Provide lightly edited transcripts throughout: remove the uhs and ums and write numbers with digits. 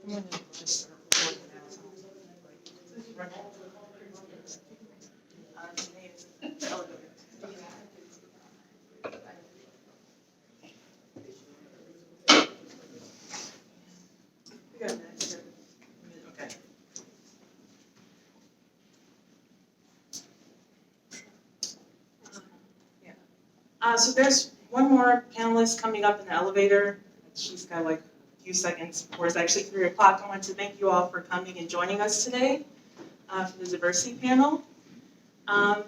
I'm gonna just start recording Okay. So there's one more panelist coming up in the elevator. She's got like a few seconds before it's actually 3 o'clock. I want to thank you all for coming and joining us today for the diversity panel. I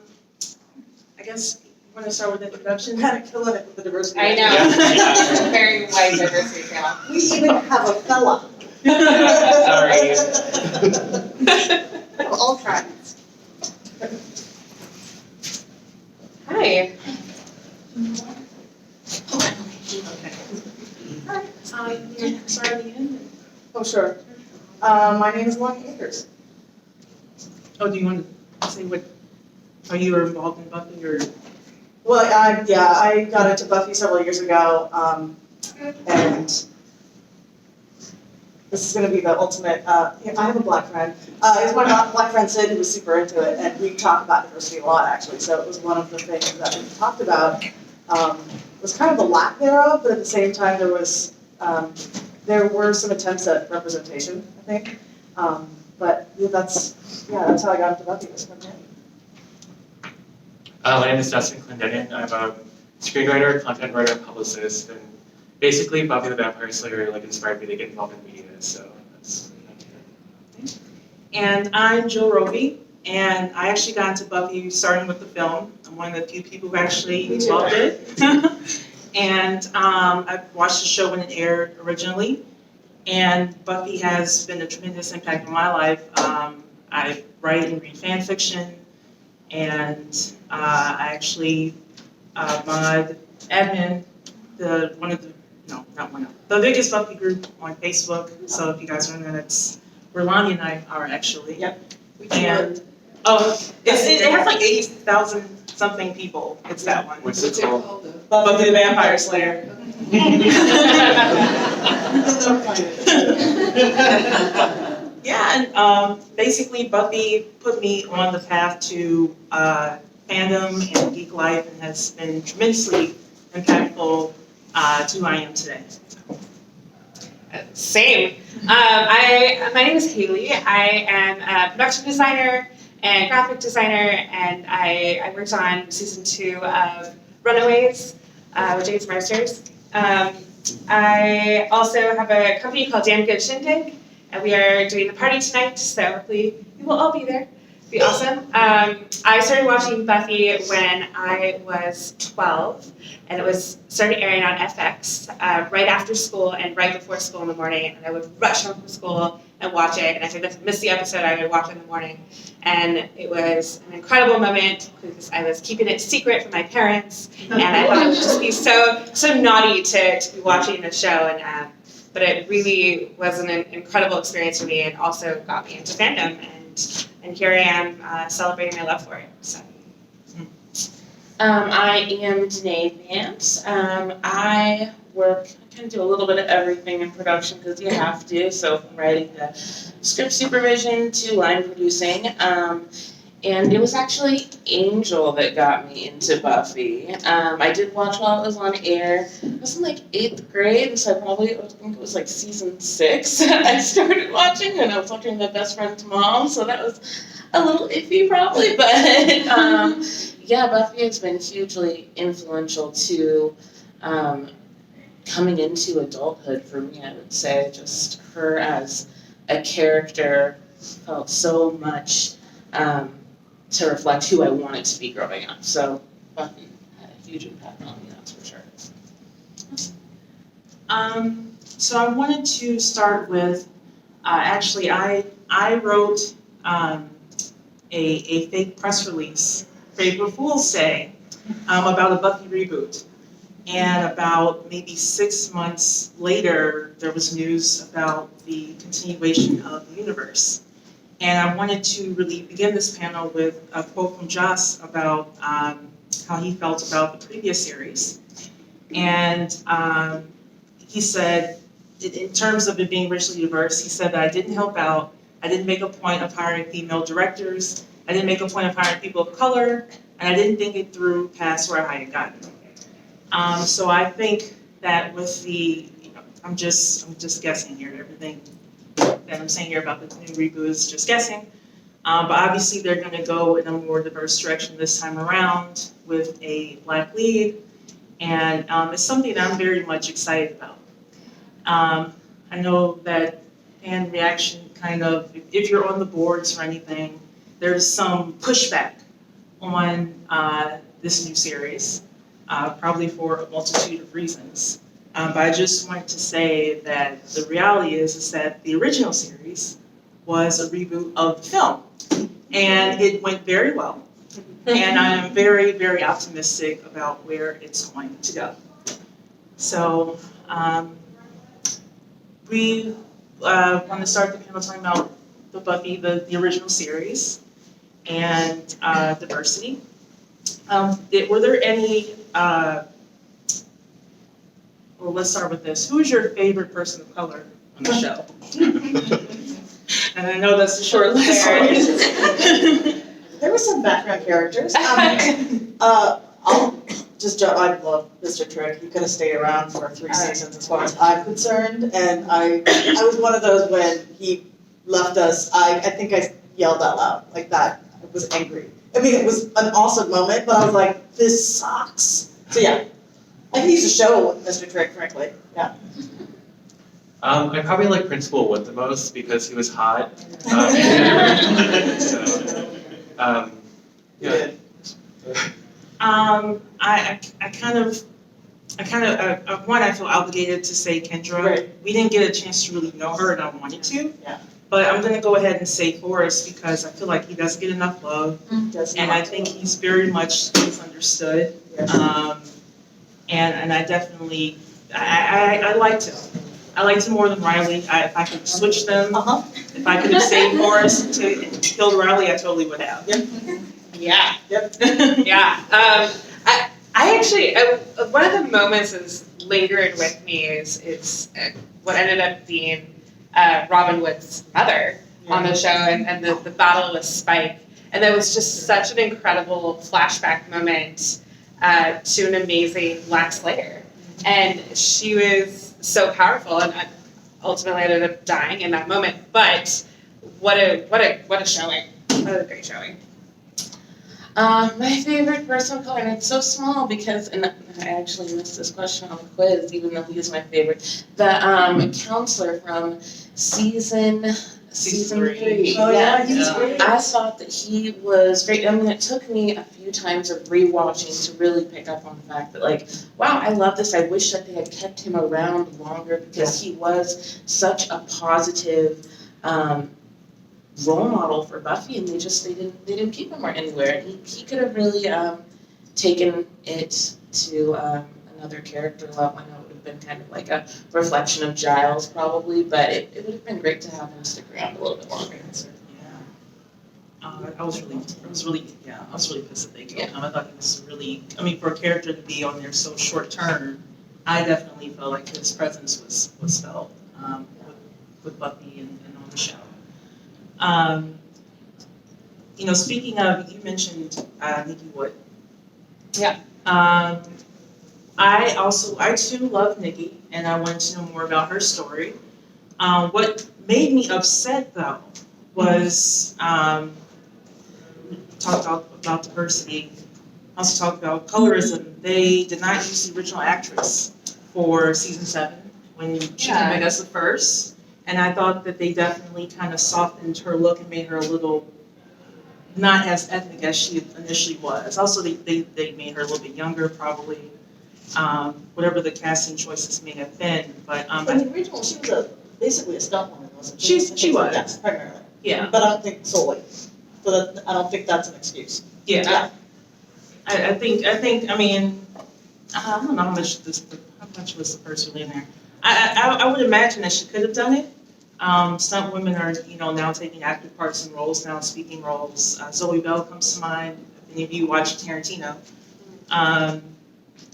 guess you want to start with introduction. How to kill it with the diversity. I know. Yeah. Very white diversity panel. We even have a fella. Sorry. All tribes. Hi. Okay. Start at the end. Oh, sure. My name is Lonnie Akers. Oh, do you want to say how you were involved in Buffy or? Well, I got into Buffy several years ago, and this is going to be the ultimate. I have a black friend. It's my black friend Sid who was super into it, and we talk about diversity a lot actually. So it was one of the things that we talked about. Was kind of the lack thereof, but at the same time there were some attempts at representation, I think. But yeah, that's how I got into Buffy. Was from him. My name is Dustin Clendenin. I'm a screenwriter, content writer, publicist, and basically Buffy the Vampire Slayer inspired me to get involved in media. So that's what I'm here. And I'm Jill Roby, and I actually got into Buffy starting with the film. I'm one of the few people who actually loved it. And I watched the show when it aired originally. And Buffy has been a tremendous impact on my life. I write and read fan fiction, and I actually mod admin the biggest Buffy group on Facebook. So if you guys are in that, it's where Lonnie and I are actually. Yep. And it has like 80,000 something people. It's that one. What's it called? Buffy the Vampire Slayer. Yeah, and basically Buffy put me on the path to fandom and geek life, and has been tremendously impactful to who I am today. Same. My name is Haley. I am a production designer and graphic designer, and I worked on season 2 of Runaways with James Marsters. I also have a company called Damn Good Shindig, and we are doing the party tonight, so hopefully you will all be there. It'll be awesome. I started watching Buffy when I was 12, and it started airing on FX right after school and right before school in the morning, and I would rush home from school and watch it, and if I missed the episode, I would watch it in the morning. And it was an incredible moment because I was keeping it secret from my parents, and I thought it would just be so naughty to be watching the show, and but it really was an incredible experience for me, and also got me into fandom, and here I am celebrating my love for it. So. I am Danae Vance. I kind of do a little bit of everything in production because you have to. So from writing to script supervision to line producing. And it was actually Angel that got me into Buffy. I did watch while it was on air. I was in 8th grade, so I think it was season 6. I started watching, and I was watching My Best Friend's Mom, so that was a little iffy probably, but yeah, Buffy has been hugely influential to coming into adulthood for me, I would say. Just her as a character felt so much to reflect who I wanted to be growing up. So Buffy had a huge impact on me, that's for sure. So I wanted to start with, actually I wrote a fake press release for April Fool's Day about a Buffy reboot. And about maybe 6 months later, there was news about the continuation of the universe. And I wanted to really begin this panel with a quote from Joss about how he felt about the previous series. And he said, in terms of it being racially diverse, he said that I didn't help out. I didn't make a point of hiring female directors. I didn't make a point of hiring people of color, and I didn't think it through past where I had gotten. So I think that with the, I'm just guessing here. Everything that I'm saying here about the new reboot is just guessing. But obviously they're going to go in a more diverse direction this time around with a Black lead, and it's something that I'm very much excited about. I know that fan reaction kind of, if you're on the boards or anything, there's some pushback on this new series, probably for a multitude of reasons. But I just want to say that the reality is that the original series was a reboot of the film, and it went very well. And I am very, very optimistic about where it's going to go. So we want to start the panel talking about the Buffy, the original series, and diversity. Were there any, well, let's start with this. Who is your favorite person of color on the show? And I know that's a short list. There were some background characters. I'll just jump. I love Mr. Trick. He could have stayed around for 3 seasons as far as I'm concerned. And I was one of those when he left us, I think I yelled out loud like that. I was angry. I mean, it was an awesome moment, but I was like, this sucks. So yeah, I could use a show with Mr. Trick, frankly. Yeah. I probably like Principal Wood the most because he was hot. Yeah. I kind of, one, I feel obligated to say Kendra. Right. We didn't get a chance to really know her, and I wanted to. Yeah. But I'm going to go ahead and say Forrest because I feel like he doesn't get enough love, and I think he's very much misunderstood. Yes. And I definitely, I liked him. I liked him more than Riley. If I could switch them, if I could have saved Forrest and killed Riley, I totally would have. Yep. Yeah. Yep. Yeah. I actually, one of the moments that's lingered with me is what ended up being Robin Wood's mother on the show and the battle with Spike. And that was just such an incredible flashback moment to an amazing Black Slayer. And she was so powerful and ultimately ended up dying in that moment. But what a showing. What a great showing. My favorite person of color, and it's so small because, and I actually missed this question on the quiz, even though he's my favorite. The counselor from season 3. Oh yeah, he's great. I thought that he was great. I mean, it took me a few times of rewatching to really pick up on the fact that, like, wow, I love this. I wish that they had kept him around longer because he was such a positive role model for Buffy, and they didn't keep him anywhere. He could have really taken it to another character level. I know it would have been kind of like a reflection of Giles probably, but it would have been great to have him stick around a little bit longer. I was really pissed that they killed him. I thought he was really, for a character to be on there so short term, I definitely felt like his presence was felt with Buffy and on the show. Speaking of, you mentioned Nikki Wood. Yeah. I too love Nikki, and I wanted to know more about her story. What made me upset though was talk about diversity, also talk about colorism. They did not use the original actress for season 7 when she came in as the first. And I thought that they definitely kind of softened her look and made her a little not as ethnic as she initially was. Also, they made her a little bit younger, probably. Whatever the casting choices may have been, but In the original, she was basically a stunt woman, wasn't she? She was. Yes, primarily. Yeah. But I don't think solely. So I don't think that's an excuse. Yeah. I think. I don't know how much was the first really in there. I would imagine that she could have done it. Stunt women are, now taking active parts in roles now, speaking roles. Zoe Bell comes to mind. If any of you watch Tarantino,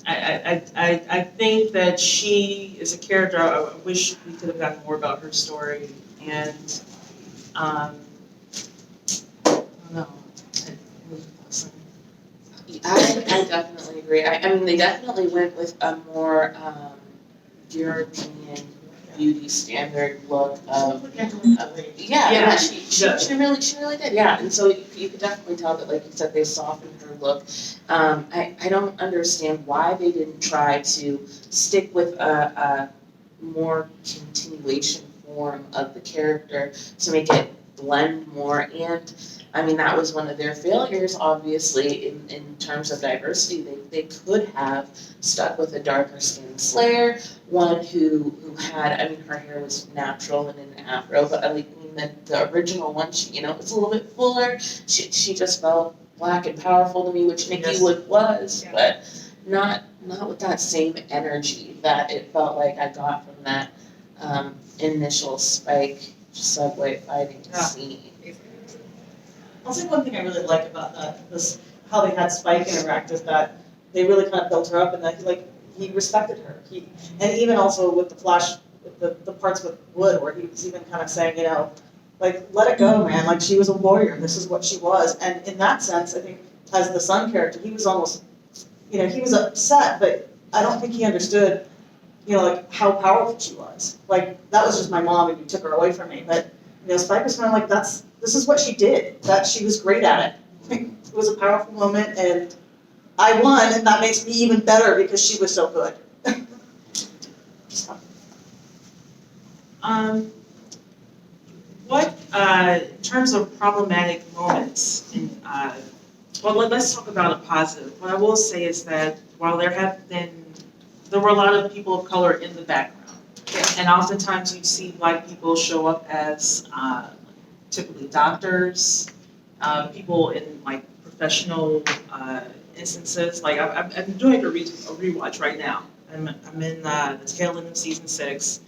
I think that she is a character, I wish we could have gotten more about her story, and, I don't know. I definitely agree. I mean, they definitely went with a more European beauty standard look of yeah, she really did, yeah. And so you could definitely tell that, like you said, they softened her look. I don't understand why they didn't try to stick with a more continuation form of the character to make it blend more. And I mean, that was one of their failures, obviously, in terms of diversity. They could have stuck with a darker skinned Slayer, one who had, I mean, her hair was natural and an afro, but I mean, the original one, she, was a little bit fuller. She just felt black and powerful to me, which Nikki Yes. Wood was, Yeah. but not with that same energy that it felt like I got from that initial Spike subway fighting Yeah. scene. I'll say one thing I really like about that, this, how they had Spike interact is that they really kind of built her up and that he respected her. And even also with the Flash, with the parts with Wood where he was even kind of saying, like, let it go, man, like she was a warrior, this is what she was. And in that sense, I think as the Sun character, he was almost, he was upset, but I don't think he understood, like how powerful she was. Like, that was just my mom and you took her away from me, but Spike was kind of like, this is what she did, that she was great at it. It was a powerful moment, and I won, and that makes me even better because she was so good. So. What, in terms of problematic moments, let's talk about a positive. What I will say is that while there were a lot of people of color in the background, and oftentimes you see Black people show up as typically doctors, people in like professional instances. Like I'm doing a rewatch right now. I'm in the tail end of season 6,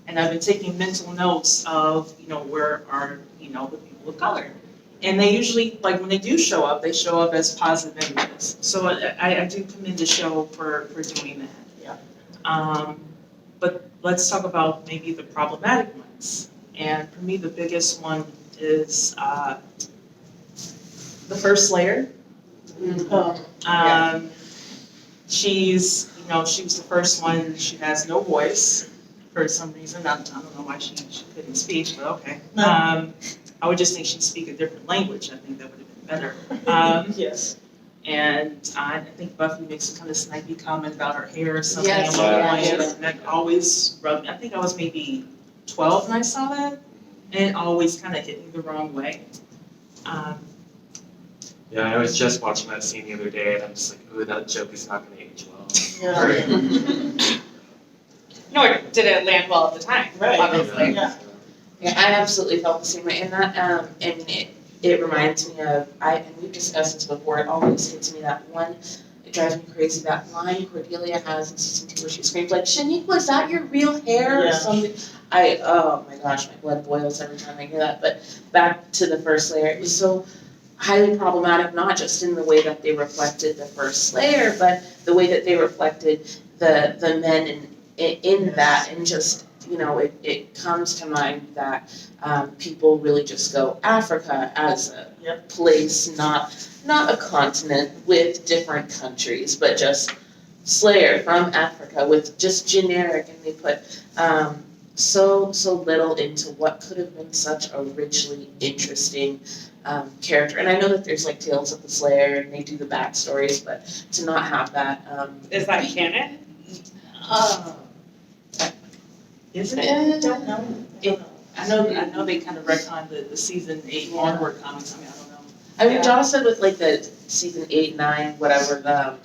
and I've been taking mental notes of where are the people of color, and they usually, like when they do show up, they show up as positive images. So I do commend the show for doing that. Yeah. But let's talk about maybe the problematic ones. And for me, the biggest one is the first Slayer. Yeah. She was the first one. She has no voice for some reason. I don't know why she couldn't speak, but okay. No. I would just think she'd speak a different language. I think that would have been better. Yes. And I think Buffy makes a kind of snipey comment about her hair or something Yes, along the yeah, lines, yes. and that always rubbed me. I think I was maybe 12 when I saw that, and it always kind of hit me the wrong way. Yeah, I was just watching that scene the other day, and I'm just like, ooh, that joke is not going to age well. Yeah. Nor did it land well at the time, Right. obviously. Yeah. Yeah, I absolutely felt the same way. And that, and it reminds me of, and we've discussed this before, it always hits me that one, it drives me crazy, that line Cordelia has in season 2 where she screams like, Shaniqua, is that your real hair? Or Yeah. something. Oh my gosh, my blood boils every time I hear that. But back to the first Slayer, it was so highly problematic, not just in the way that they reflected the first Slayer, but the way that they reflected the men in that, and just, it comes to mind that people really just go Africa as a place, not a continent with different countries, but just Slayer from Africa with just generic, and they put so little into what could have been such a richly interesting character. And I know that there's like Tales of the Slayer and they do the backstories, but to not have that. Is that canon? Is I it? don't know. I know they kind of retconned the season 8 onward comics. I mean, I don't know. I mean, John said with like the season 8, 9, whatever, I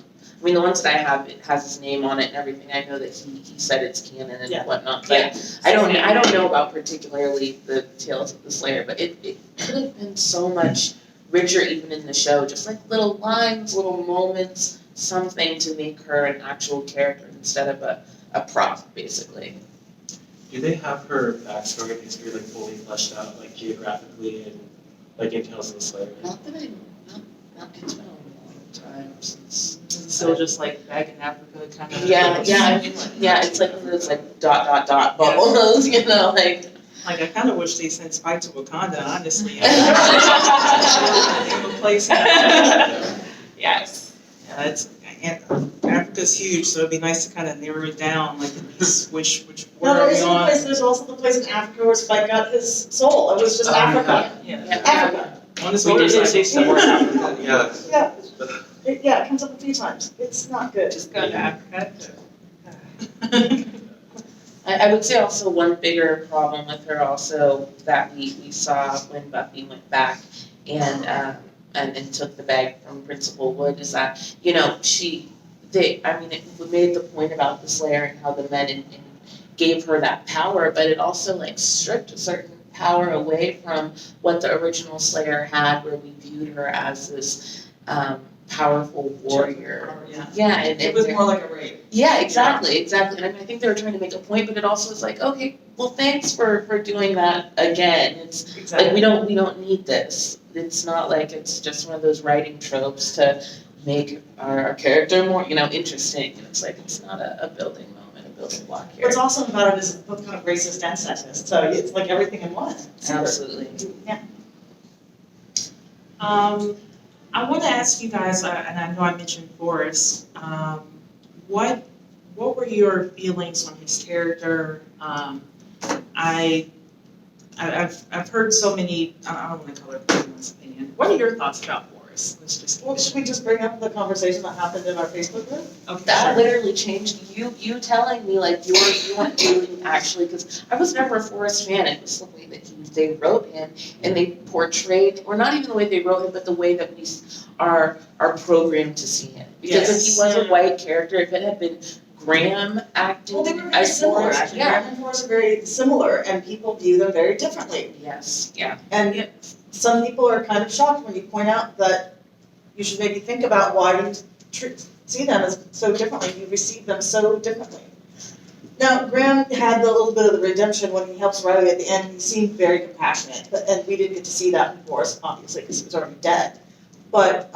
mean, the ones that I have, it has his name on it and everything. I know that he said it's canon and whatnot, but I don't know about particularly the Tales of the Slayer, but it could have been so much richer even in the show, just like little lines, little moments, something to make her an actual character instead of a prop, basically. Do they have her backstory and history like fully fleshed out, like geographically and like in Tales of the Slayer? Not that I, not it's been a long times. It's Still just like back in Africa kind of. yeah, it's like one of those like dot bubbles, you know, like. Like, I kind of wish they sent Spike to Wakanda, honestly. Place. Yes. Yeah, Africa's huge, so it'd be nice to kind of narrow it down, like at least which No, where there are we isn't a on? place, there's also the place in Africa where Spike got his soul, it was just Africa. Yeah. Africa, On this We did motorcycle. say somewhere in Africa, yeah. yeah, it comes up a few times, it's not good. Just go to Africa. I would say also one bigger problem with her also that we saw when Buffy went back and took the bag from Principal Wood is that, you know, it made the point about the Slayer and how the men and gave her that power, but it also like stripped a certain power away from what the original Slayer had, where we viewed her as this powerful warrior. Yeah, and It was more like a rape. yeah, exactly. And I think they were trying to make a point, but it also was like, okay, well, thanks for doing that again. It's like we don't need this. It's not like it's just one of those writing tropes to make our character more, you know, interesting. And it's like it's not a building moment, a building block here. What's awesome about it is it's both kind of racist and sexist, so it's like everything in one. Absolutely. Yeah. I want to ask you guys, and I know I mentioned Forrest, what were your feelings on his character? I've heard so many, I don't want to color everyone's opinion. What are your thoughts about Forrest? Well, should we just bring up the conversation that happened in our Facebook group? Okay, That sure. literally changed you telling me like you weren't feeling actually, because I was never a Forrest fan. It was the way that they wrote him and they portrayed, or not even the way they wrote him, but the way that we are programmed to see him. Because if he was a white character, if it had been Graham acting Well, they were very as similar, Forrest, actually. yeah. Graham and Forrest are very similar, and people view them very differently. Yes, yeah. And some people are kind of shocked when you point out that you should maybe think about why you see them as so differently, you receive them so differently. Now, Graham had a little bit of the redemption when he helps Riley at the end. He seemed very compassionate, and we didn't get to see that in Forrest, obviously, because he was already dead. But,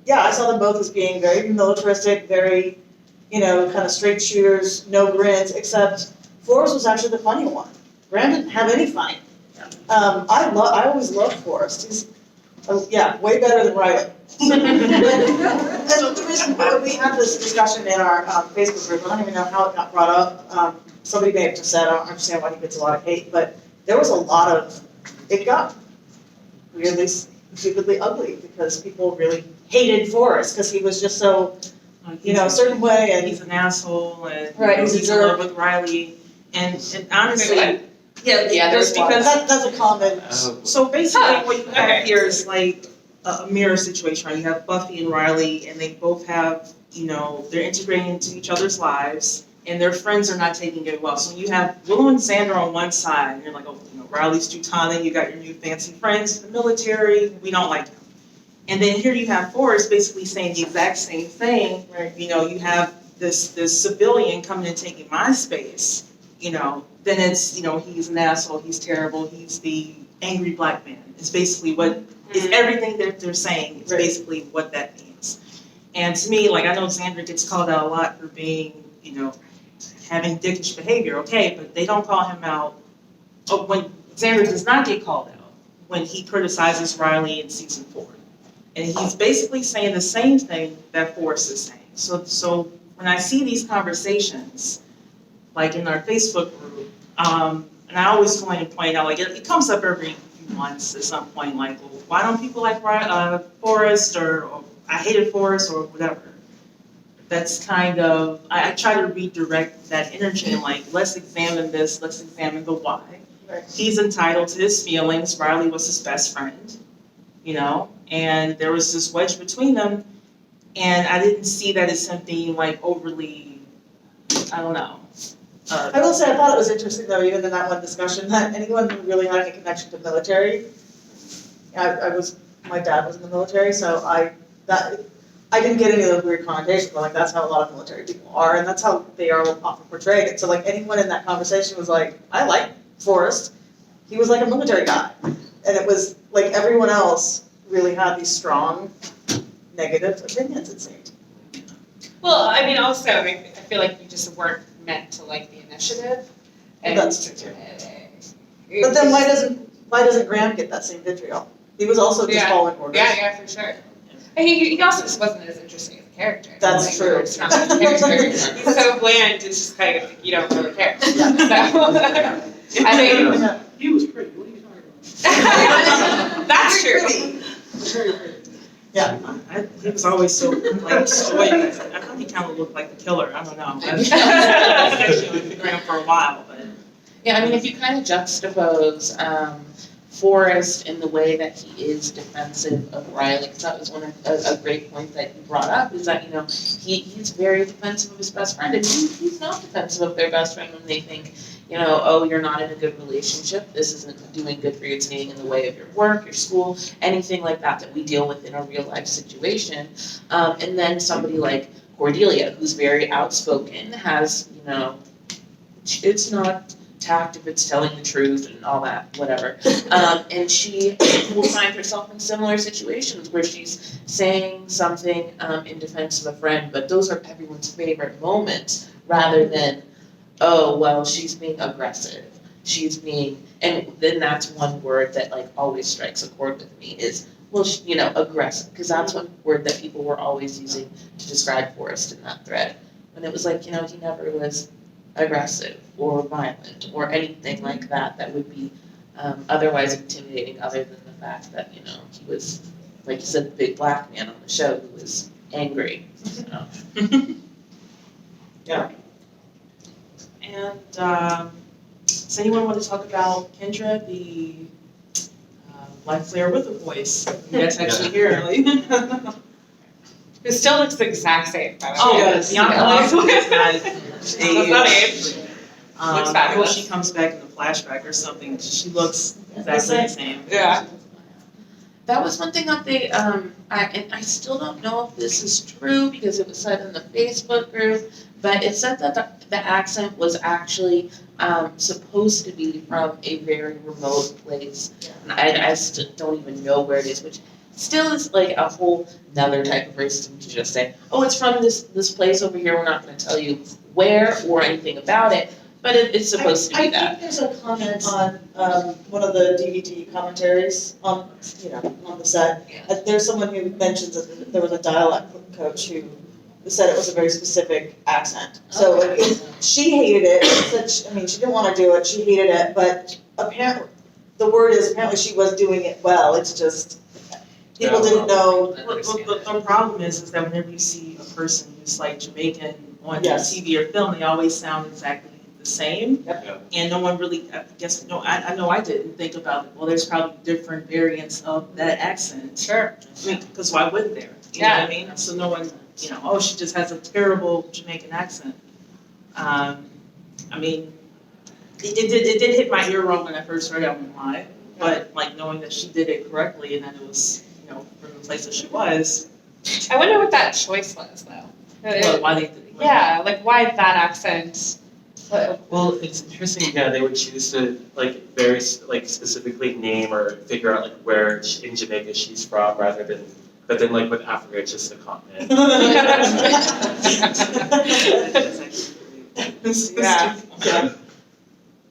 yeah, I saw them both as being very militaristic, very, you know, kind of straight shooters, no grins, except Forrest was actually the funny one. Graham didn't have any funny. I always loved Forrest. He's, way better than Riley. And the reason why we had this discussion in our Facebook group, I don't even know how it got brought up. Somebody may have just said, I don't understand why he gets a lot of hate, but there was a lot of, it got really stupidly ugly because people really hated Forrest because he was just so, you know, a certain way, and He's an asshole, and Right, he's a he's in jerk. love with Riley, and honestly, Wait, Yeah, there's just because. that's a common. So basically, what you have here is like a mirror situation, right? You have Buffy and Riley, and they both have, you know, they're integrating into each other's lives, and their friends are not taking it well. So you have Willow and Xander on one side, and you're like, oh, you know, Riley's Teutonic, you got your new fancy friends, the military, we don't like them. And then here you have Forrest basically saying the exact same thing, where, you know, you have this civilian coming and taking my space, you know, then it's, you know, he's an asshole, he's terrible, he's the angry black man. It's basically what, it's everything that they're saying, it's basically what that means. And to me, like, I know Xander gets called out a lot for being, you know, having dickish behavior, okay, but they don't call him out. Oh, when Xander does not get called out, when he criticizes Riley in season 4. And he's basically saying the same thing that Forrest is saying. So when I see these conversations, like in our Facebook group, and I always go in and point out, like it comes up every few months at some point, like, well, why don't people like Forrest, or I hated Forrest, or whatever. That's kind of, I try to redirect that energy and like, let's examine this, let's examine the why. Right. He's entitled to his feelings. Riley was his best friend, you know, and there was this wedge between them, and I didn't see that as something like overly, I don't know. I will say, I thought it was interesting though, even in that one discussion, that anyone who really had any connection to military, my dad was in the military, so I didn't get any of those weird connotations, but like that's how a lot of military people are, and that's how they are often portrayed. And so like anyone in that conversation was like, I like Forrest, he was like a military guy. And it was like everyone else really had these strong negative opinions, it seemed. Well, I mean, also, I feel like you just weren't meant to like the initiative. And That's true too. But then why doesn't Graham get that same vitriol? He was also just following orders. Yeah, for sure. And he also just wasn't as interesting as a character. That's Like, true. It's not like a character. He's so bland, it's just kind of, you don't really care. So, I think He was pretty, what are you talking about? that's true. Yeah. He was always so like stoic. I thought he kind of looked like the killer. I don't know. I was actually on Instagram for a while, but Yeah, I mean, if you kind of juxtapose Forrest in the way that he is defensive of Riley, because that was a great point that you brought up, is that, he's very defensive of his best friend, and he's not defensive of their best friend when they think, oh, you're not in a good relationship, this isn't doing good for you, it's getting in the way of your work, your school, anything like that we deal with in a real life situation. And then somebody like Cordelia, who's very outspoken, has, it's not tact if it's telling the truth and all that, whatever. And she will find herself in similar situations where she's saying something in defense of a friend, but those are everyone's favorite moments, rather than, oh, well, she's being aggressive. And then that's one word that like always strikes a chord with me is, well, aggressive, because that's one word that people were always using to describe Forrest in that thread. And it was like, he never was aggressive or violent or anything like that would be otherwise intimidating, other than the fact that, he was, like you said, the big black man on the show who was angry. So. Yeah. And does anyone want to talk about Kendra, the life player with a voice? You guys actually hear, like. It still looks the exact same, by the way. Oh, yes. Bianca It's not aged. Looks I hope fabulous. she comes back in the flashback or something. She looks exactly the same. Yeah. That was one thing that they, and I still don't know if this is true because it was said in the Facebook group, but it said that the accent was actually supposed to be from a very remote place. And I still don't even know where it is, which still is like a whole another type of racism to just say, oh, it's from this place over here, we're not going to tell you where or anything about it, but it's supposed to be that. I think there's a comment on one of the DVD commentaries on the set. Yeah. There's someone who mentions that there was a dialect coach who said it was a very specific accent. So she hated it. She didn't want to do it. She hated it, but apparently the word is apparently she was doing it well. It's just people didn't know. Well, the problem is that whenever you see a person who's like Jamaican on Yes. TV or film, they always sound exactly the same. Yep. And no one really, I know I didn't think about, well, there's probably different variants of that accent. Sure. I mean, because why wouldn't there? You know what I mean? So no one, oh, she just has a terrible Jamaican accent. I mean, it did hit my ear wrong when I first heard it, I won't lie. But like knowing that she did it correctly and that it was, from the place that she was, I wonder what that choice was, though. why they did it. Yeah, like why that accent? Well, it's interesting, they would choose to very specifically name or figure out where in Jamaica she's from but then with Africa it's just a continent. Yeah.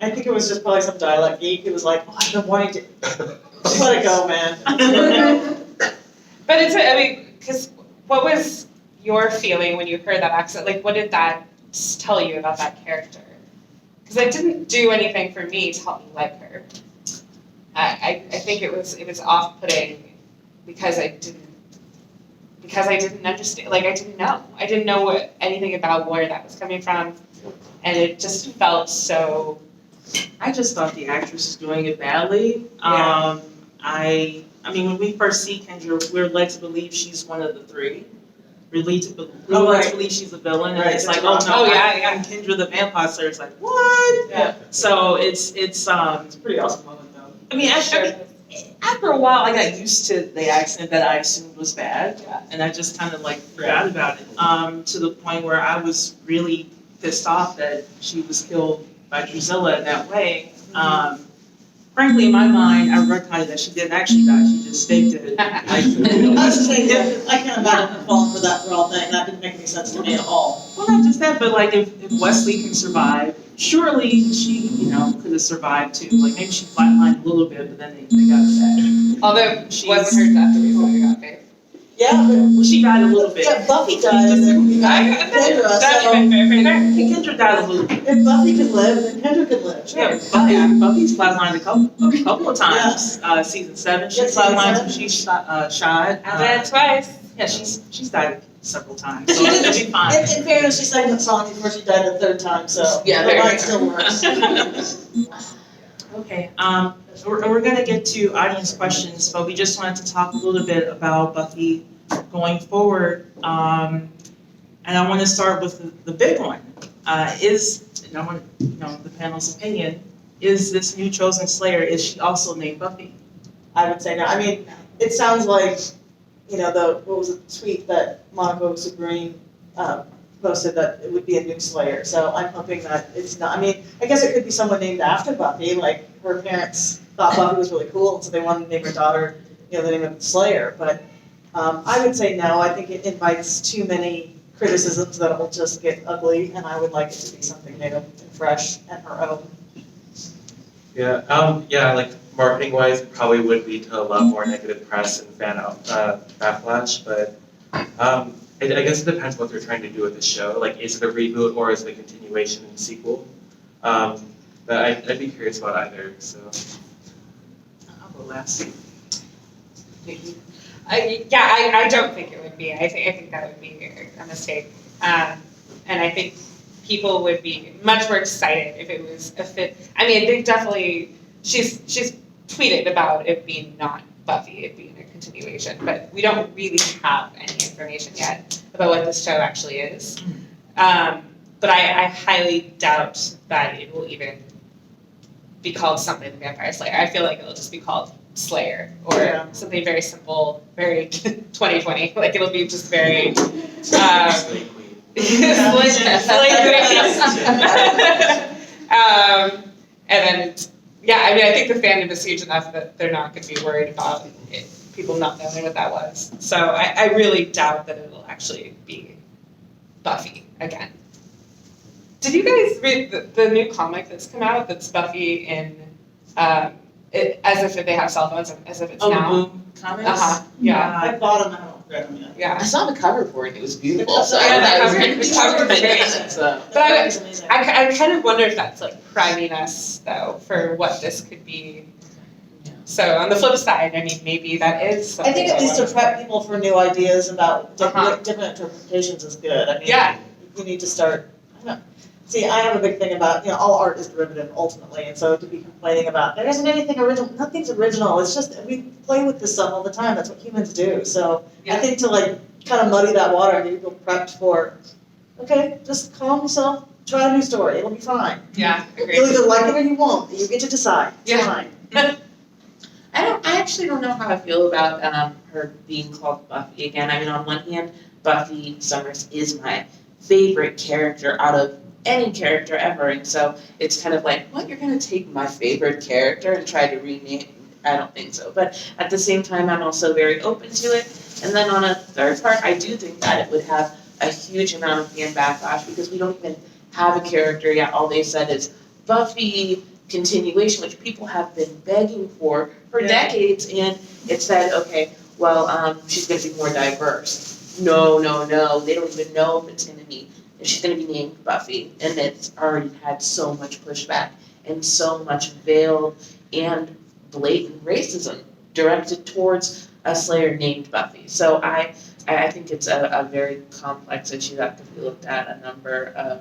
I think it was just probably some dialect geek who was like, oh, I've been wanting to just let it go, man. But because what was your feeling when you heard that accent? Like, what did that tell you about that character? Because it didn't do anything for me to help me like her. I think it was off-putting because I didn't understand. Like, I didn't know anything about where that was coming from, and it just felt so. I just thought the actress was doing it badly. Yeah. I mean, when we first see Kendra, we're led to believe she's one of the three. We're led to believe she's a villain, and Right, it's that's like, oh no, yeah. I'm Kendra the Vampire Slayer. It's like, what? Yeah. So it's It's a pretty awesome moment, though. I mean, after a while, I got used to the accent that I assumed was bad, and I just kind of forgot about it. To the point where I was really pissed off that she was killed by Drusilla in that way. frankly, in my mind, I recognized that she didn't actually die, she just faked it. I was just saying, I can't imagine her falling for that raw thing, that didn't make any sense to me at all. Well, not just that, but like if Wesley can survive, surely she, could have survived too. Like maybe she flatlined a little bit, but then they got her back. Although she wasn't her death the reason they got paid. Yeah, but, Well, she died a little bit. yeah, Buffy died, and then we got Kendra, That's so fair. Kendra died a little bit. if Buffy can live, then Kendra can live, sure. Yeah, Buffy's flatlined a couple of times. Season 7, she Yeah, season flatlined 7. when she shot. I did twice. Yeah, she's died several times, so it'll be fine. In fairness, she sang the song before she died the third time, so Yeah, the there line you still works. Okay, we're gonna get to audience questions, but we just wanted to talk a little bit about Buffy going forward. And I want to start with the big one. And I want the panel's opinion. Is this new chosen Slayer, is she also named Buffy? I would say no. I mean, it sounds like, what was the tweet that Monica Superine posted that it would be a new Slayer. So I'm hoping that it's not. I mean, I guess it could be someone named after Buffy. Like her parents thought Buffy was really cool, and so they wanted to name her daughter, the name of the Slayer. But I would say no. I think it invites too many criticisms that it will just get ugly, and I would like it to be something new and fresh and her own. Yeah, like marketing wise, it probably would lead to a lot more negative press and fan backlash, but I guess it depends what they're trying to do with the show. Like, is it a reboot or is it a continuation and sequel? But I'd be curious about either, so. I'll go last. I don't think it would be. I think that would be a mistake. And I think people would be much more excited if it was a fit. I mean, they definitely, she's tweeted about it being not Buffy, it being a continuation, but we don't really have any information yet about what this show actually is. But I highly doubt that it will even be called something the Vampire Slayer. I feel like it'll just be called Slayer or something very simple, very 2020. Like it'll be just very Slay Queen. And then, I mean, I think the fandom is huge enough that they're not going to be worried about people not knowing what that was. So I really doubt that it'll actually be Buffy again. Did you guys read the new comic that's come out that's Buffy in, as if they have cell phones, as if it's now? The Boom comics? Yeah. I bought them, I haven't read them yet. Yeah. I saw the cover for it, and it was beautiful. So Yeah, I the was cover is great. So. But I It's amazing. kind of wonder if that's like priming us though for what this could be. So on the flip side, I mean, maybe that is I think at least to something prep people for new ideas about Uh-huh. different interpretations is good. I mean, Yeah. you need to start, I don't know. See, I have a big thing about, all art is derivative ultimately, and so to be complaining about, there isn't anything original, nothing's original, it's just, we play with this stuff all the time, that's what humans do. So I Yeah. think to kind of muddy that water and get people prepped for, okay, just calm yourself, try a new story, it'll be fine. Yeah, You'll agreed. either like it or you won't, you get to decide, it's Yeah. fine. I actually don't know how I feel about her being called Buffy again. I mean, on one hand, Buffy Summers is my favorite character out of any character ever, and so it's kind of like, what, you're going to take my favorite character and try to rename? I don't think so. But at the same time, I'm also very open to it. And then on a third part, I do think that it would have a huge amount of fan backlash because we don't even have a character yet. All they said is Buffy continuation, which people have been begging for decades, and it said, okay, well, she's going to be more diverse. No, they don't even know if it's going to be, if she's going to be named Buffy, and it's already had so much pushback and so much veiled and blatant racism directed towards a Slayer named Buffy. So I think it's a very complex issue that could be looked at a number of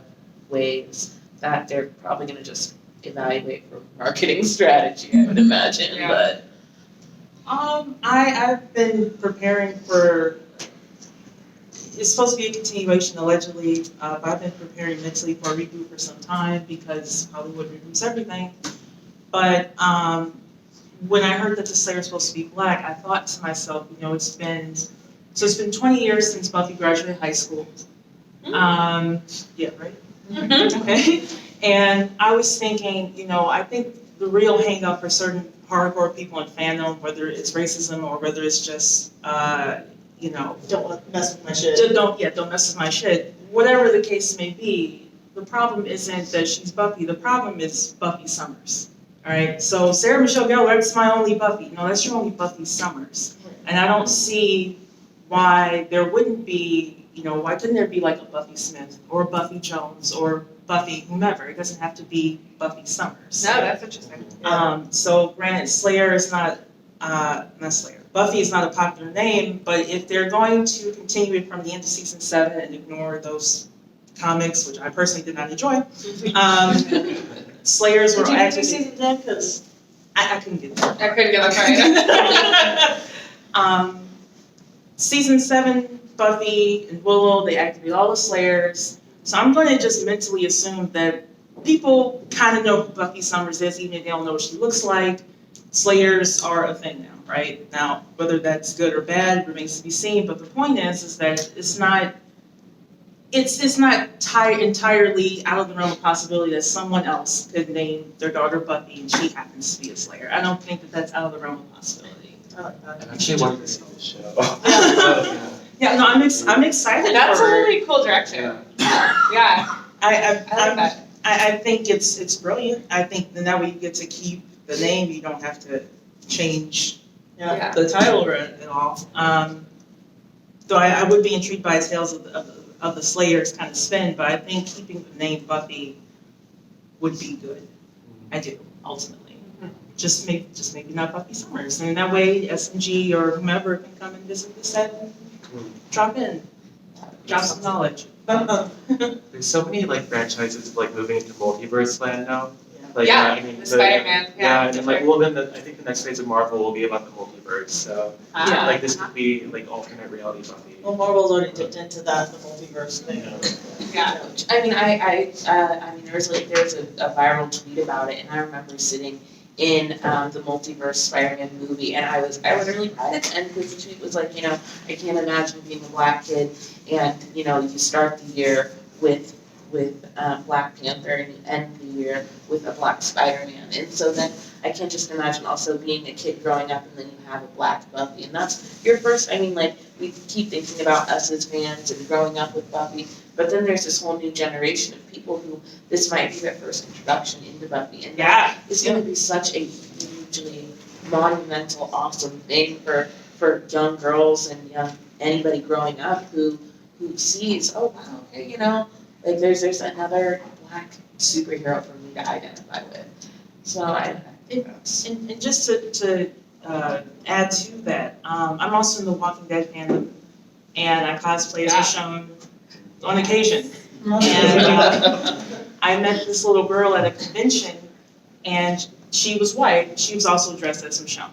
ways that they're probably going to just evaluate for marketing strategy, I would imagine, Yeah. but. I've been preparing for, it's supposed to be a continuation allegedly, but I've been preparing mentally for a reboot for some time because Hollywood reboots everything. But when I heard that the Slayer is supposed to be black, I thought to myself, it's been 20 years since Buffy graduated high school. Yeah, right? Okay. And I was thinking, I think the real hang up for certain hardcore people in fandom, whether it's racism or whether it's just, you know, Don't mess with my shit. don't mess with my shit. Whatever the case may be, the problem isn't that she's Buffy. The problem is Buffy Summers. All right. So Sarah Michelle Gellar, that's my only Buffy. No, that's your only Buffy Summers. And I don't see why there wouldn't be, you know, why couldn't there be like a Buffy Smith or Buffy Jones or Buffy whomever? It doesn't have to be Buffy Summers. No, that's interesting. So granted, Slayer is not Slayer. Buffy is not a popular name, but if they're going to continue it from the end of season 7 and ignore those comics, which I personally did not enjoy, Slayers were Did you get through actually. season 10? Because I couldn't get there. I couldn't get that right. Season 7, Buffy and Willow, they activate all the Slayers. So I'm going to just mentally assume that people kind of know who Buffy Summers is, even if they don't know what she looks like. Slayers are a thing now, right? Now, whether that's good or bad remains to be seen. But the point is that it's not entirely out of the realm of possibility that someone else could name their daughter Buffy and she happens to be a Slayer. I don't think that that's out of the realm of possibility. I like that. I'm actually wanting to see this show. Yeah, no, I'm excited That's a for her. really cool direction. Yeah, I like that. I think it's brilliant. I think that way you get to keep the name. You don't have to change Yeah. the title or at all. Though I would be intrigued by Tales of the Slayers kind of spin, but I think keeping the name Buffy would be good. I do, ultimately. Just maybe not Buffy Summers, and that way SMG or whomever can come and visit the set and drop some knowledge. There's so many like franchises like moving into multiverse land now. Like, Yeah, I mean, the Spider-Man, yeah, and then like, well, then I think the next phase of Marvel will be about the multiverse. So, Yeah. like, this could be like alternate reality Buffy. Well, Marvel's already dipped into that, the multiverse thing. Yeah. I mean, I mean, there's a viral tweet about it, and I remember sitting in the multiverse Spider-Man movie, and I was really cried at the end because the tweet was like, you know, I can't imagine being a black kid, and you know, you start the year with Black Panther and you end the year with a black Spider-Man, and so then I can't just imagine also being a kid growing up and then you have a black Buffy, and that's your first. I mean, like, we keep thinking about us as fans and growing up with Buffy, but then there's this whole new generation of people who this might be their first introduction into Buffy, and Yeah. it's going to be such a hugely monumental, awesome thing for young girls and young anybody growing up who sees, oh wow, okay, you know, like there's another black superhero for me to identify with. So I think that's. And just to add to that, I'm also in the Walking Dead fandom, and I cosplay as Michonne on occasion. And I met this little girl at a convention, and she was white. She was also dressed as Michonne.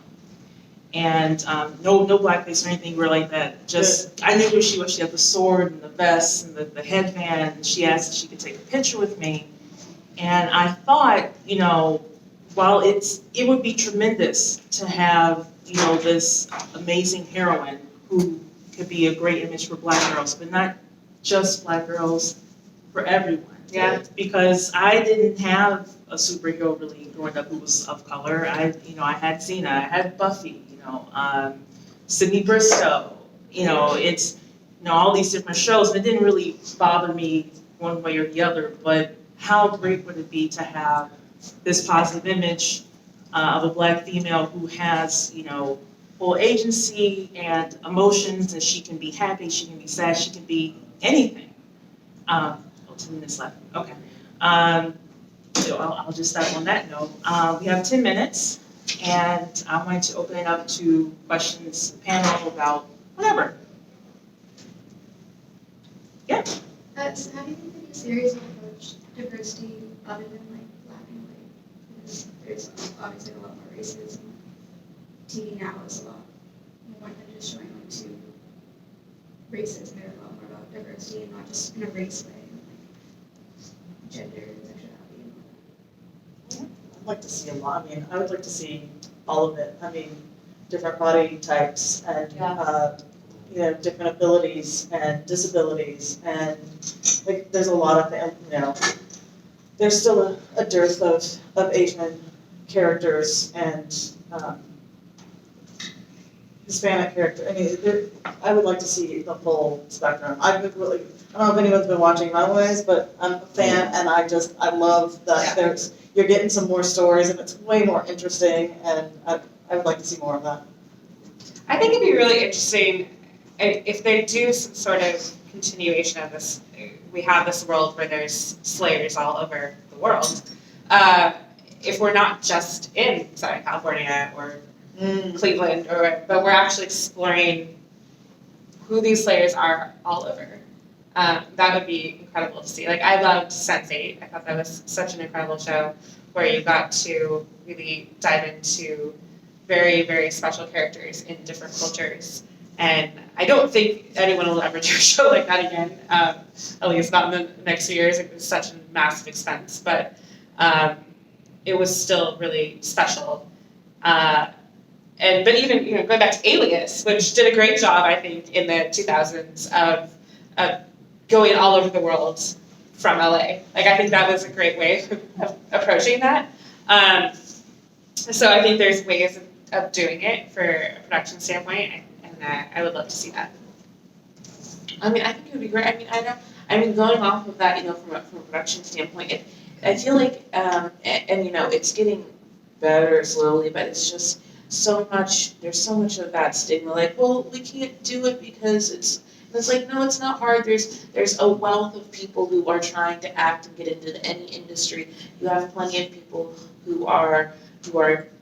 And no blackface or anything weird like that. Just, I knew who she was. She had the sword and the vest and the headband. And she asked if she could take a picture with me. And I thought, you know, while it would be tremendous to have, you know, this amazing heroine who could be a great image for black girls, but not just black girls, for everyone. Yeah. Because I didn't have a superhero really growing up who was of color. I had Xena, I had Buffy, Sydney Bristow, it's, all these different shows, and it didn't really bother me one way or the other, but how great would it be to have this positive image of a black female who has, full agency and emotions, and she can be happy, she can be sad, she can be anything. 10 minutes left, okay. So I'll just stop on that note. We have 10 minutes, and I'm going to open it up to questions, panel about whatever. Yeah. So how do you think the new series will approach diversity other than like black and white? Because there's obviously a lot more races, and TV now is a lot more than just showing like two races. They're a lot more about diversity and not just in a race way, like gender, sexuality, and all that. I'd like to see a lot. I would like to see all of it. Different body types and, different abilities and disabilities. And there's a lot of, there's still a dearth of Asian characters and Hispanic character. I mean, I would like to see the full spectrum. I've been really, I don't know if anyone's been watching Runaways, but I'm a fan, and I love that you're getting some more stories, and it's way more interesting, and I would like to see more of that. I think it'd be really interesting if they do some sort of continuation of this. We have this world where there's slayers all over the world. If we're not just in Southern California or Cleveland, but we're actually exploring who these slayers are all over. That would be incredible to see. Like, I loved Sense8. I thought that was such an incredible show where you got to really dive into very, very special characters in different cultures. And I don't think anyone will ever do a show like that again, at least not in the next few years. It was such a massive expense, but it was still really special. But even going back to Alias, which did a great job, I think, in the 2000s of going all over the world from LA. Like, I think that was a great way of approaching that. So I think there's ways of doing it for a production standpoint, and I would love to see that. I mean, I think it would be great. I mean, going off of that, from a production standpoint, I feel like, and it's getting better slowly, but it's just there's so much of that stigma, like, well, we can't do it because it's like, no, it's not hard. There's a wealth of people who are trying to act and get into any industry. You have plenty of people who are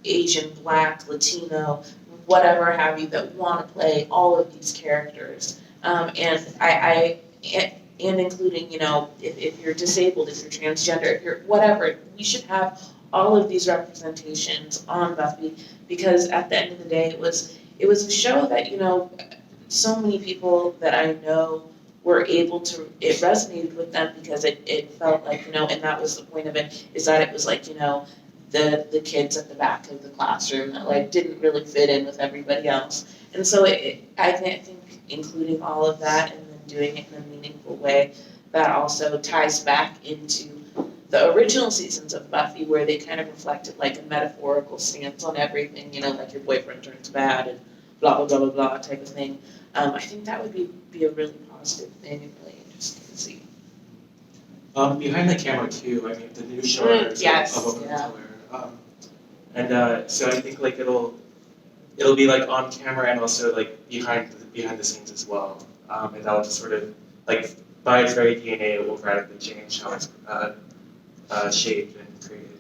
Asian, Black, Latino, whatever have you, that want to play all of these characters. And including, if you're disabled, if you're transgender, if you're whatever, we should have all of these representations on Buffy, because at the end of the day, it was a show that, so many people that I know were able to, it resonated with them because it felt like, and that was the point of it, is that it was like, the kids at the back of the classroom that like didn't really fit in with everybody else. And so I think including all of that and then doing it in a meaningful way, that also ties back into the original seasons of Buffy, where they kind of reflected like a metaphorical stance on everything, like your boyfriend turns bad and blah, blah, blah, blah, blah type of thing. I think that would be a really positive thing and really interesting to see. Behind the camera too, I mean, the new shorts yes. of Women of Color. So I think like it'll be like on camera and also like behind the scenes as well. And that'll just sort of like by its very DNA, it will radically change how it's shaped and created.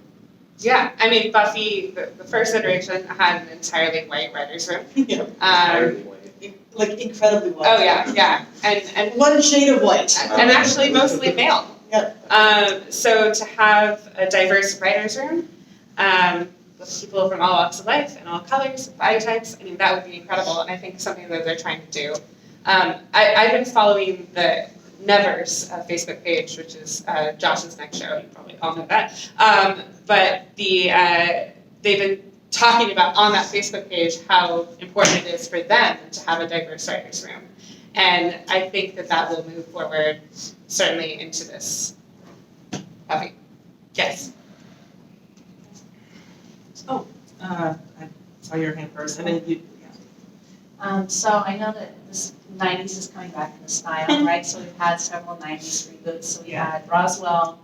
Yeah, I mean, Buffy, the first iteration had an entirely white writer's room. Entirely white. Like incredibly white. Oh yeah, and One shade of white. and actually mostly male. Yep. So to have a diverse writer's room with people from all walks of life and all colors, body types, I mean, that would be incredible, and I think something that they're trying to do. I've been following the Nevers Facebook page, which is Josh's next show. You probably all know that. But they've been talking about on that Facebook page how important it is for them to have a diverse writers' room. And I think that will move forward, certainly into this. Buffy. Yes. I saw your hand first, and then you, So I know that this 90s is coming back in the style, right? So we've had several 90s reboots. So we had Roswell,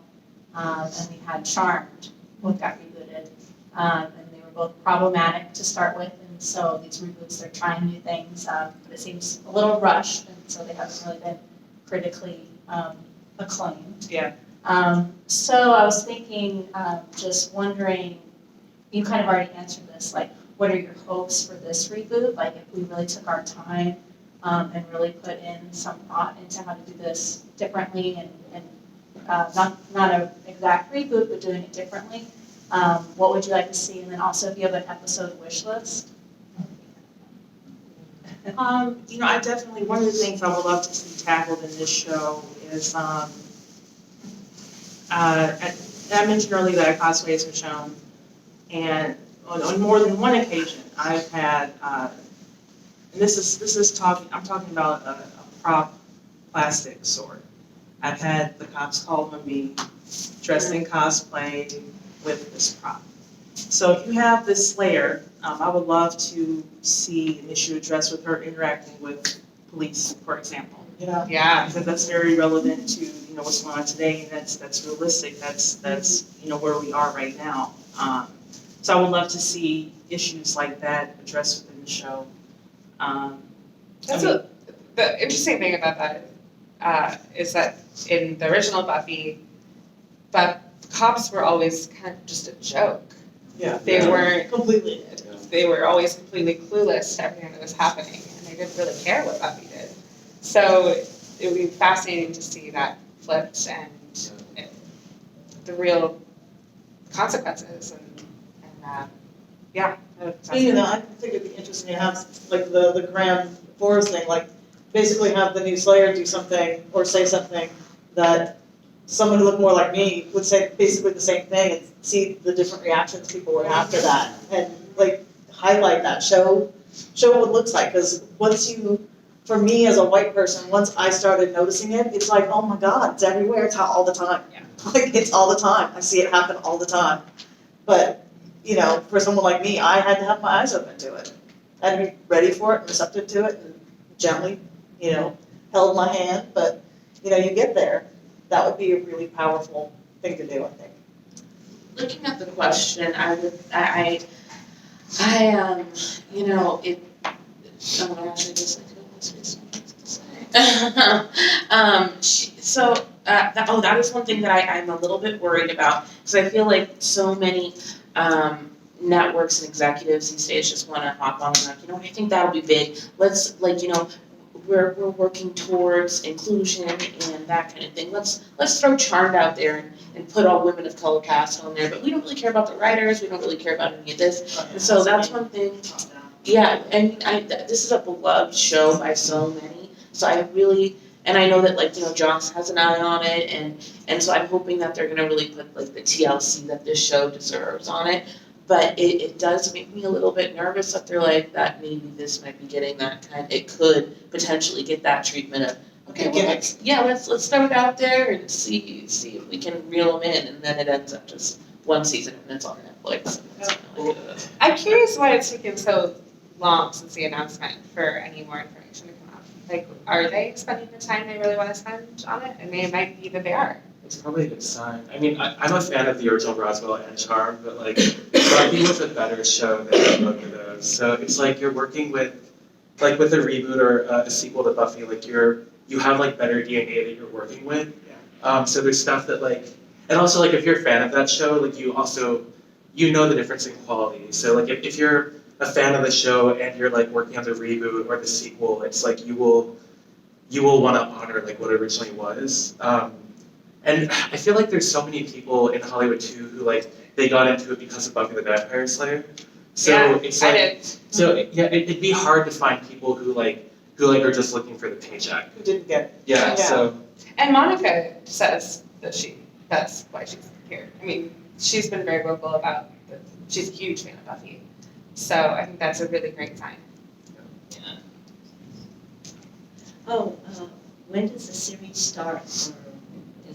and we had Charmed, both got rebooted. And they were both problematic to start with. And so these reboots, they're trying new things, but it seems a little rushed. And so they haven't really been critically acclaimed. Yeah. So I was thinking, just wondering, you kind of already answered this, like, what are your hopes for this reboot? Like, if we really took our time and really put in some thought into how to do this differently and not an exact reboot, but doing it differently, what would you like to see? And then also, if you have an episode wish list. I definitely, one of the things I would love to see tackled in this show is, I mentioned earlier that cosplays are shown, and on more than one occasion, I've had, and I'm talking about a prop plastic sword. I've had the cops call on me dressed in cosplay with this prop. So if you have this Slayer, I would love to see an issue addressed with her interacting with police, for example. Yeah. Because that's very relevant to, what's going on today, and that's realistic, that's, where we are right now. So I would love to see issues like that addressed within the show. The interesting thing about that is that in the original Buffy, but cops were always kind of just a joke. Yeah. They weren't, Completely. they were always completely clueless to everything that was happening, and they didn't really care what Buffy did. So it would be fascinating to see that flipped and the real consequences and yeah. I think it'd be interesting to have like the grand forest thing, like basically have the new Slayer do something or say something that someone who looked more like me would say basically the same thing, and see the different reactions people would have to that, and like highlight that, show what it looks like, because for me as a white person, once I started noticing it, it's like, oh my God, it's everywhere, it's all the time. Yeah. Like, it's all the time, I see it happen all the time. But, for someone like me, I had to have my eyes open to it. I had to be ready for it and receptive to it, and gently, held my hand, but, you get there. That would be a really powerful thing to do, I think. Looking at the question, I would, oh my gosh, I just like that is one thing that I'm a little bit worried about, because I feel like so many networks and executives these days just want to hop on and I think that'll be big. Let's we're working towards inclusion and that kind of thing. Let's throw Charmed out there and put all women of color cast on there, but we don't really care about the writers. We don't really care about any of this. And so that's one thing. Yeah, and this is a beloved show by so many. So I really, and I know that Joss has an eye on it, and so I'm hoping that they're gonna really put the TLC that this show deserves on it. But it does make me a little bit nervous that they're that maybe this might be getting that it could potentially get that treatment of, okay, well, let's throw it out there and see if we can reel them in, and then it ends up just one season and it's on Netflix. I'm curious why it's taken so long since the announcement for any more information to come out. Are they spending the time they really want to spend on it? And it might be that they are. It's probably a good sign. I mean, I'm a fan of the original Roswell and Charmed, but Buffy was a better show than both of those. So it's you're working with a reboot or a sequel to Buffy, you have better DNA that you're working with. So there's stuff that and also if you're a fan of that show, you also, know the difference in quality. So if you're a fan of the show and you're working on the reboot or the sequel, it's you will want to honor what it originally was. And I feel there's so many people in Hollywood too who they got into it because of Buffy the Vampire Slayer. So yeah, it's I did. So yeah, it'd be hard to find people who are just looking for the paycheck. Who didn't get it. Yeah. So. And Monica says that that's why she's here. I mean, she's been very vocal about that. She's a huge fan of Buffy. So I think that's a really great sign. When does the series start?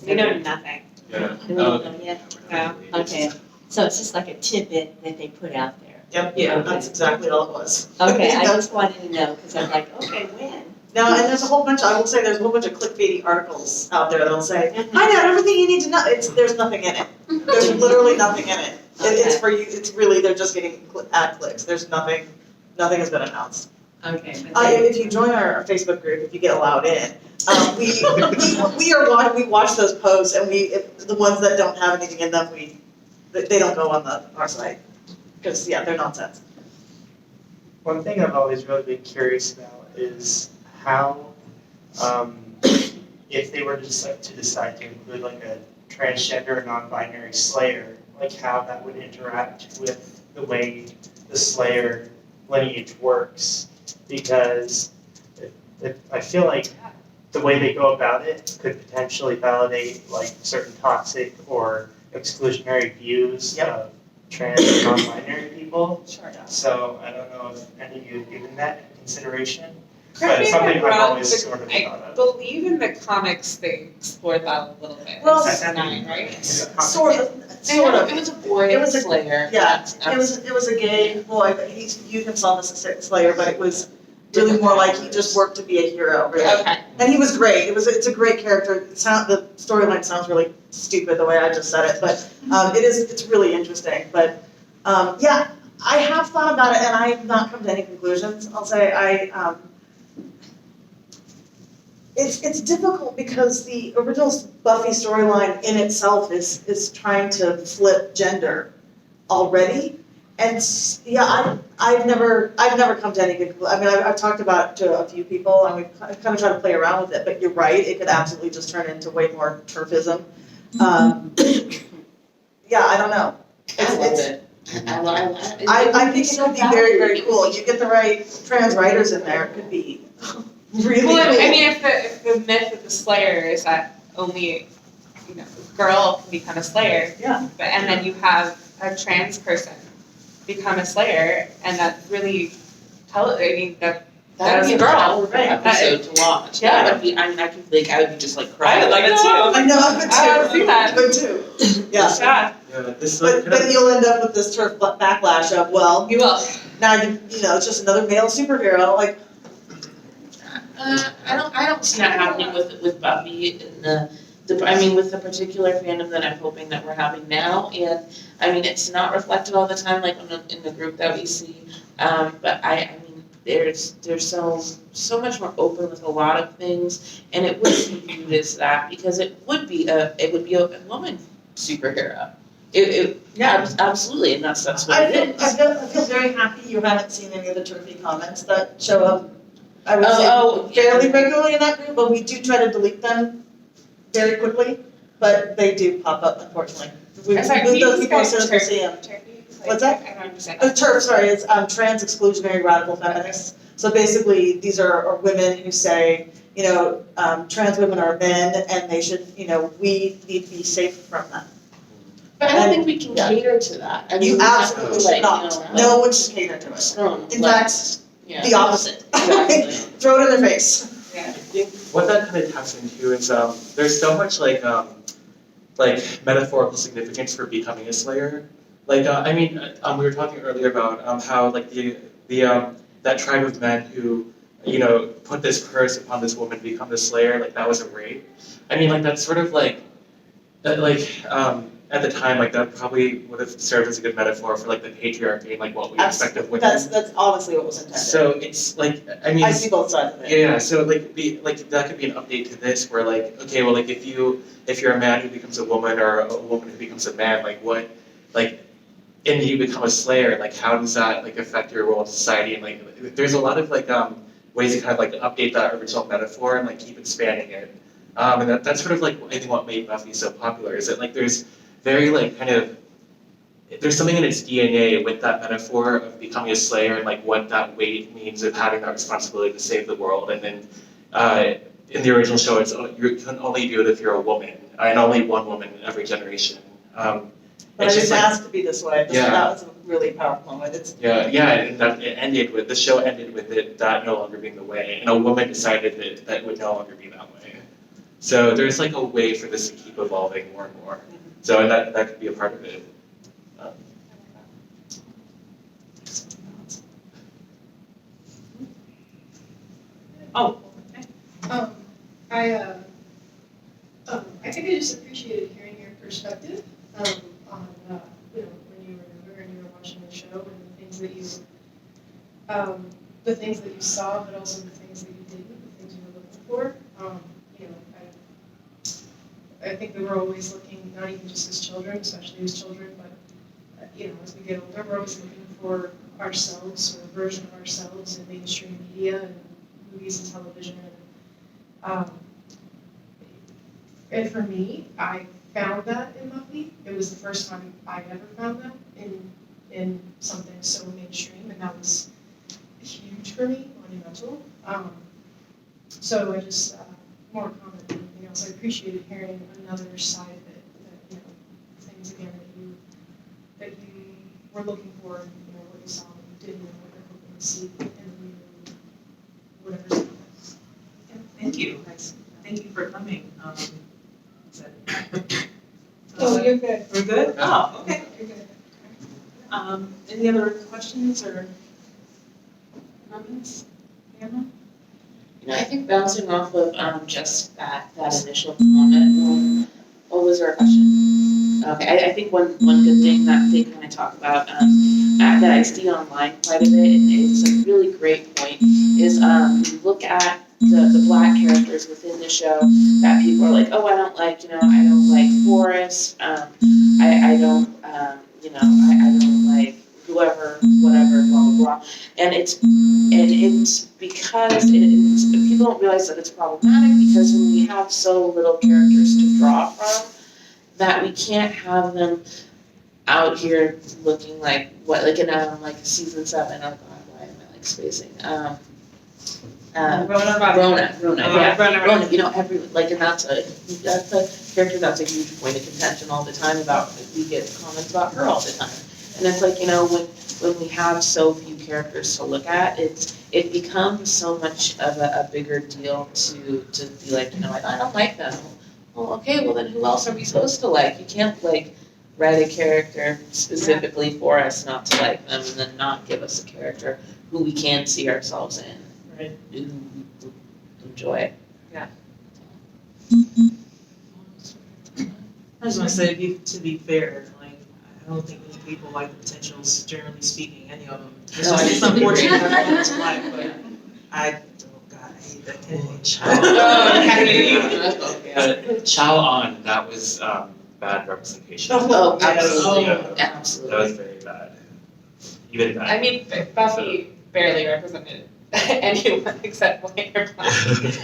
We know nothing. Yeah. Do we know yet? No. Okay, so it's just like a tidbit that they put out there. Yep, yeah, that's exactly all it was. Okay, I just wanted to know, because I'm okay, when? Now, and there's a whole bunch, I will say, there's a whole bunch of clickbaity articles out there that'll say, find out everything you need to know. There's nothing in it. There's literally nothing in it. It's for you, it's really, they're just getting ad clicks. There's nothing has been announced. Okay. If you join our Facebook group, if you get allowed in, we watch those posts, and the ones that don't have anything in them, they don't go on our site, because they're nonsense. One thing I've always really been curious about is how, if they were to decide to include a transgender or non-binary Slayer, how that would interact with the way the Slayer lineage works, because I feel the way they go about it could potentially validate certain toxic or exclusionary views of trans and non-binary people. Sure. So I don't know if any of you have given that consideration. But it's something I've wrong, always but sort of I thought of. believe in the comics they explored that a little bit. Well, in season 9, right? Sort of. It was a boy It was a- slayer. Yeah, it was a gay boy, but he viewed himself as a slayer, but it was really more like he just worked to be a hero, really. Okay. And he was great. It's a great character. The storyline sounds really stupid the way I just said it, but it's really interesting. But yeah, I have thought about it and I have not come to any conclusions. I'll say it's difficult because the original Buffy storyline in itself is trying to flip gender already. And yeah, I've never come to any conclusion. I mean, I've talked about it to a few people, and we've kind of tried to play around with it. But you're right; it could absolutely just turn into way more turfism. Yeah, I don't know. I love it. I love it. I think it could be very, very cool. You get the right trans writers in there, it could be really cool. Well, I mean, if the myth of the Slayer is that only, a girl can become a Slayer, Yeah. and then you have a trans person become a Slayer, and that really that That would be a girl, powerful right. episode to watch. Yeah. That would be, I mean, I could just like cry. I would like it too. I know, I would too. I would see that. I would too. Yeah. Yeah, Yeah, this But then you'll end up with this turf backlash of, well, you will. now it's just another male superhero. Like, I don't see that happening with Buffy and with the particular fandom that I'm hoping that we're having now. And I mean, it's not reflected all the time, like in the group that we see. But I mean, there's so much more open with a lot of things, and it would be viewed as that because it would be a woman superhero. Absolutely, and that's what I it is. feel very happy you haven't seen any of the turfy comments that show up. I would Oh, say fairly regularly in that group, but we do try to delete them very quickly. But they do pop up, unfortunately. We I'm sorry, move can you those people as soon describe as we see them. turkey? What's that? I don't understand. TERF, sorry, is trans exclusionary radical feminists. So basically, these are women who say, trans women are men and they should, we need to be safe from them. But I don't think we can cater to that. I mean, You we have absolutely to, should not. No one should cater to it. In fact, yeah. the opposite. Exactly. Throw it in their face. Yeah. I think what that kind of taps into is there's so much like metaphorical significance for becoming a Slayer. Like we were talking earlier about how like the that tribe of men who put this curse upon this woman to become the Slayer, like that was a rape. I mean, like that's sort of at the time, like that probably would have served as a good metaphor for like the patriarchy and like what we expect of women. That's honestly what was intended. So it's like I see both sides of it. Yeah, so that could be an update to this where like, okay, well like if you're a man who becomes a woman or a woman who becomes a man, like what and you become a Slayer, like how does that like affect your role in society? And like there's a lot of like ways to kind of like update that original metaphor and like keep expanding it. And that's sort of like I think what made Buffy so popular is that like there's very like there's something in its DNA with that metaphor of becoming a Slayer and like what that weight means of having that responsibility to save the world. And then in the original show, you can only do it if you're a woman, and only one woman in every generation. But I didn't ask to be this way. Yeah. That was a really powerful moment. And the show ended with it that no longer being the way, and a woman decided that it would no longer be that way. So there's like a way for this to keep evolving more and more. So and that could be a part of it. I think I just appreciated hearing your perspective on when you were younger and you were watching the show and the things that you saw, but also the things that you didn't, the things you were looking for. I think that we're always looking, not even just as children, especially as children, but as we get older, we're always looking for ourselves or a version of ourselves in mainstream media and movies and television. And for me, I found that in Buffy. It was the first time I'd ever found that in something so mainstream, and that was huge for me, monumental. So I just, more comment than anything else, I appreciated hearing another side of it, that, things again that you were looking for, and what you saw and you didn't know what you're hoping to see in the new, whatever's Oh, okay. Any other questions or comments? Anna? I think bouncing off of just that initial comment, what was our question? Okay, I think one good thing that they kind of talk about that I see online quite a bit, and it's a really great point, is you look at the Black characters within the show that people are like, oh, I don't like, I don't like Forrest, I don't, I don't like whoever, whatever, blah, blah, blah. And it's because people don't realize that it's problematic because when we have so little characters to draw from, that we can't have them out here looking like like season 7. Oh God, why am I like spacing? Rona, and that's a character that's a huge point of contention all the time about, we get comments about her all the time. And it's like, when we have so few characters to look at, it becomes so much of a bigger deal to be like, I don't like them. Well, okay, well then who else are we supposed to like? You can't write a character specifically for us not to like them and then not give us a character who we can see ourselves in. Right. Who we enjoy. Yeah. I just want to say, to be fair, I don't think many people like the potentials, generally speaking, any of them. It's unfortunate that it's Black, but I hate that Kennedy. Chow on, that was bad representation. Oh, absolutely. Absolutely. That was very bad. Even bad. I mean, Buffy barely represented anyone except white or Black.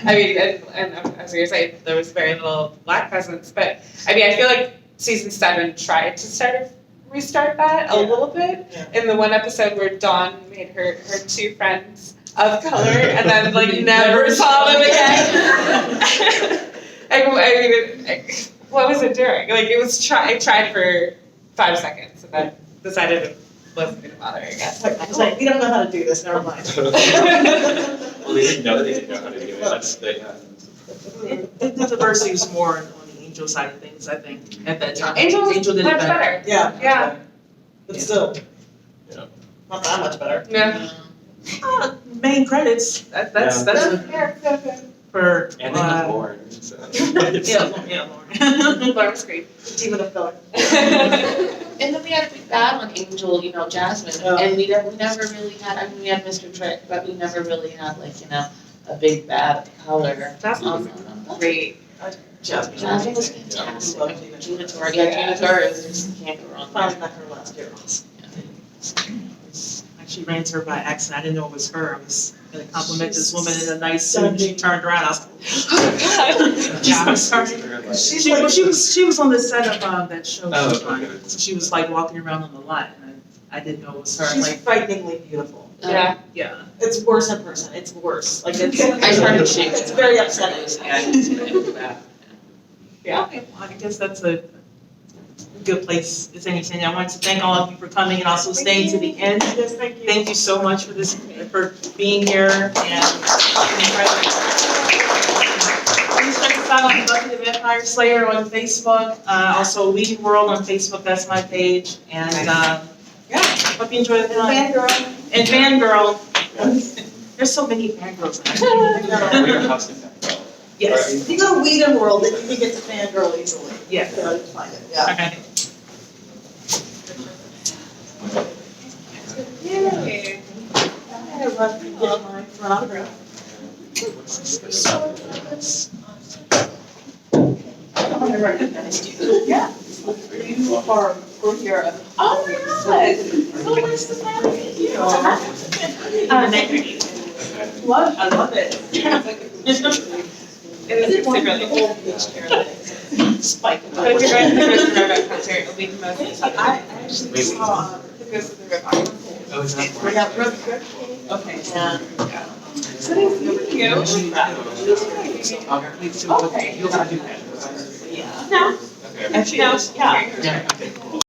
I mean, and as you were saying, there was very little Black presence, but I mean, I feel like season 7 tried to restart that a little bit. Yeah. In the one episode where Dawn made her 2 friends of color and then never saw them again. What was it doing? It was I tried for 5 seconds and then decided it wasn't gonna bother again. I was like, we don't know how to do this, never mind. Well, they didn't know how to do it. That's The diversity was more on the Angel side of things, I think, at that time. Angel did it much better. better. Yeah. Yeah. But still. Yeah. Not that much better. Yeah. Main credits, that's for. And they have Lauren. So. Yeah, Lauren. Lauren's great. Team of the filler. And then we had a big bad on Angel, Jasmine, and we never really had, we had Mr. Trick, but we never really had a big bad of color. Jasmine was great. Jasmine was fantastic. Gina Torres just can't go wrong. Finally met her last year. I actually ran into her by accident. I didn't know it was her. I was going to compliment this woman in a nice suit, and she turned around. I was like, oh, God. I'm sorry. She was on the set of that show. So she was walking around on the lot, and I didn't know it was her. She's frighteningly beautiful. Yeah. Yeah. It's worse in person. It's worse. I started shaking. It's very upsetting. Yeah. Okay, well, I guess that's a good place, if anything. I want to thank all of you for coming and also staying to the end. Yes, thank you. Thank you so much for being here and please check us out on Buffy the Vampire Slayer on Facebook. Also Whedon World on Facebook, that's my page. And hope you enjoy the time. Fangirl. And Fangirl. There's so many fangirls now. Your house is that. Yes. If you go to Whedon World, then you can get to Fangirl easily. Yeah. You can find it, yeah. Okay. Yay. I love to get my autograph. I recognized you. Yeah. You are from here. Oh my God. So nice to have you. I love it. It is really Spike. But if you're going to the Reboot concert, it'll be the most. I actually saw. It goes to the Reboot. Oh, is that We got Reboot. Okay. Okay. You're gonna do that. No. Okay. Actually, No. yeah. Yeah. Okay.